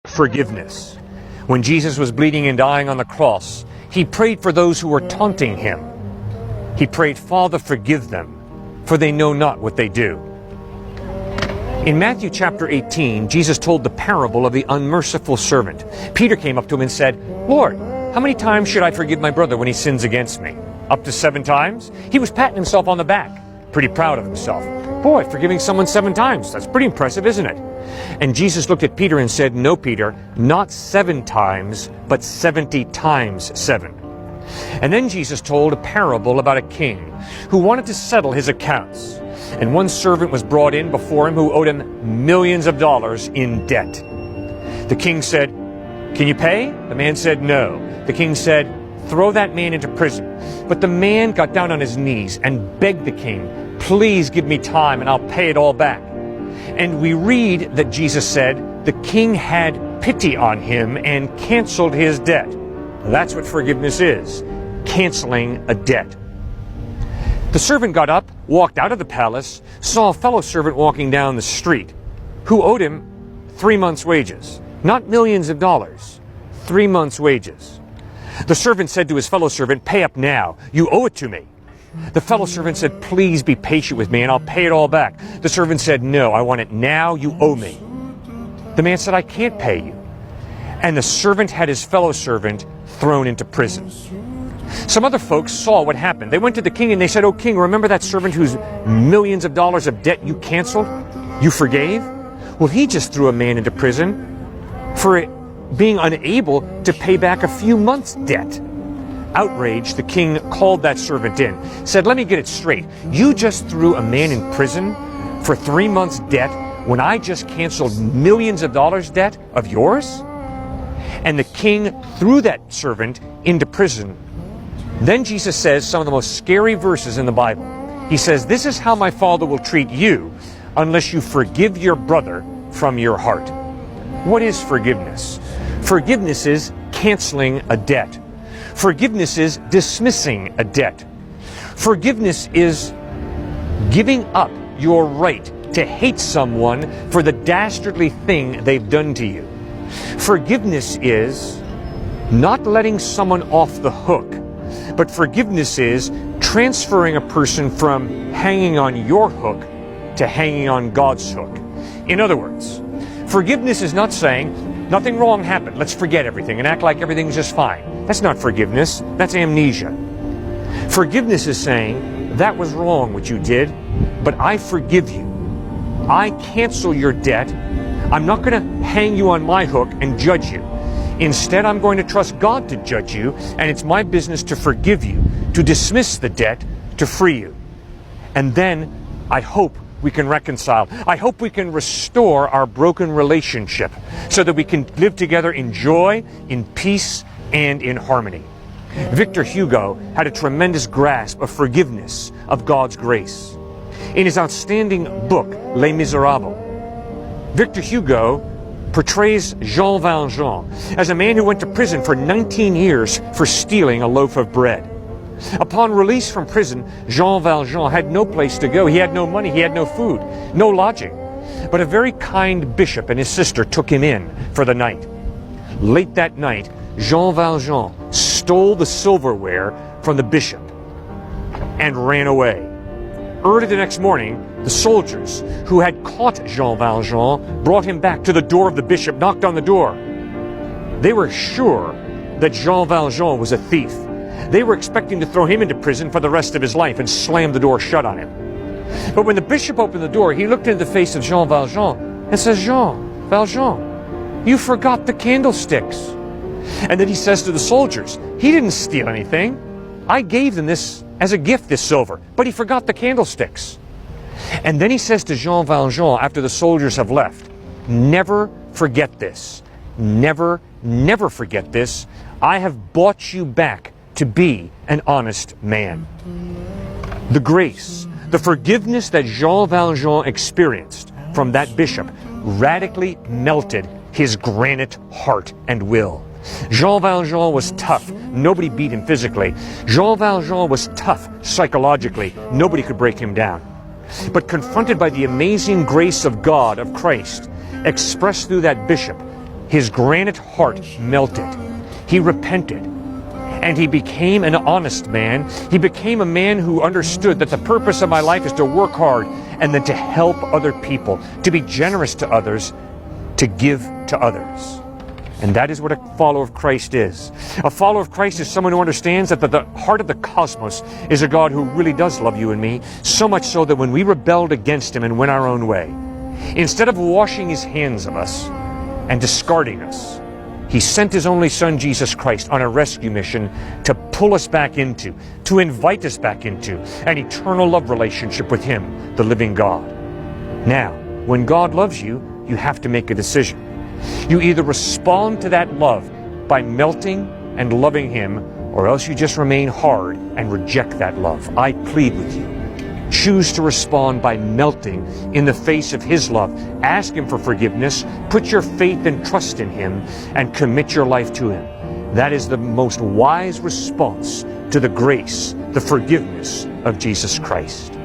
Forgiveness. When Jesus was bleeding and dying on the cross, he prayed for those who were taunting him. He prayed, "Father, forgive them, for they know not what they do." In Matthew chapter 18, Jesus told the parable of the unmerciful servant. Peter came up to him and said, "Lord, how many times should I forgive my brother when he sins against me? Up to 7 times? He was patting himself on the back, pretty proud of himself. Boy, forgiving someone 7 times, that's pretty impressive, isn't it? And Jesus looked at Peter and said, "No, Peter, not 7 times, but 70 times 7. And then Jesus told a parable about a king who wanted to settle his accounts. And one servant was brought in before him who owed him millions of dollars in debt. The king said, "Can you pay?" The man said, "No." The king said, "Throw that man into prison." But the man got down on his knees and begged the king, "Please give me time and I'll pay it all back." And we read that Jesus said the king had pity on him and canceled his debt. That's what forgiveness is, canceling a debt. The servant got up, walked out of the palace, saw a fellow servant walking down the street who owed him 3 months' wages. Not millions of dollars, 3 months' wages. The servant said to his fellow servant, "Pay up now. You owe it to me." The fellow servant said, "Please be patient with me and I'll pay it all back." The servant said, "No, I want it now. You owe me." The man said, "I can't pay you." And the servant had his fellow servant thrown into prison. Some other folks saw what happened. They went to the king and they said, "Oh, king, remember that servant whose millions of dollars of debt you canceled? You forgave? Well, he just threw a man into prison for being unable to pay back a few months' debt." Outraged, the king called that servant in, said, "Let me get it straight. You just threw a man in prison for 3 months' debt when I just canceled millions of dollars' debt of yours?" And the king threw that servant into prison. Then Jesus says some of the most scary verses in the Bible. He says, "This is how my Father will treat you unless you forgive your brother from your heart." What is forgiveness? Forgiveness is canceling a debt. Forgiveness is dismissing a debt. Forgiveness is giving up your right to hate someone for the dastardly thing they've done to you. Forgiveness is not letting someone off the hook, but forgiveness is transferring a person from hanging on your hook to hanging on God's hook. In other words, forgiveness is not saying, "Nothing wrong happened, let's forget everything and act like everything's just fine." That's not forgiveness, that's amnesia. Forgiveness is saying, "That was wrong what you did, but I forgive you. I cancel your debt. I'm not going to hang you on my hook and judge you. Instead, I'm going to trust God to judge you, and it's my business to forgive you, to dismiss the debt, to free you." And then I hope we can reconcile. I hope we can restore our broken relationship so that we can live together in joy, in peace, and in harmony. Victor Hugo had a tremendous grasp of forgiveness, of God's grace. In his outstanding book, Les Miserables, Victor Hugo portrays Jean Valjean as a man who went to prison for 19 years for stealing a loaf of bread. Upon release from prison, Jean Valjean had no place to go. He had no money, he had no food, no lodging. But a very kind bishop and his sister took him in for the night. Late that night, Jean Valjean stole the silverware from the bishop and ran away. Early the next morning, the soldiers who had caught Jean Valjean brought him back to the door of the bishop, knocked on the door. They were sure that Jean Valjean was a thief. They were expecting to throw him into prison for the rest of his life and slam the door shut on him. But when the bishop opened the door, he looked into the face of Jean Valjean and says, "Jean Valjean, you forgot the candlesticks." And then he says to the soldiers, "He didn't steal anything. I gave them this as a gift, this silver, but he forgot the candlesticks." And then he says to Jean Valjean after the soldiers have left, "Never forget this. Never, never forget this. I have bought you back to be an honest man." The grace, the forgiveness that Jean Valjean experienced from that bishop radically melted his granite heart and will. Jean Valjean was tough. Nobody beat him physically. Jean Valjean was tough psychologically. Nobody could break him down. But confronted by the amazing grace of God, of Christ, expressed through that bishop, His granite heart melted. He repented. And he became an honest man. He became a man who understood that the purpose of my life is to work hard and then to help other people, to be generous to others, to give to others. And that is what a follower of Christ is. A follower of Christ is someone who understands that the heart of the cosmos is a God who really does love you and me, so much so that when we rebelled against him and went our own way, instead of washing his hands of us and discarding us, he sent his only Son, Jesus Christ, on a rescue mission to pull us back into, to invite us back into an eternal love relationship with him, the living God. Now, when God loves you, you have to make a decision. You either respond to that love by melting and loving him, or else you just remain hard and reject that love. I plead with you. Choose to respond by melting in the face of his love. Ask him for forgiveness. Put your faith and trust in him and commit your life to him. That is the most wise response to the grace, the forgiveness of Jesus Christ.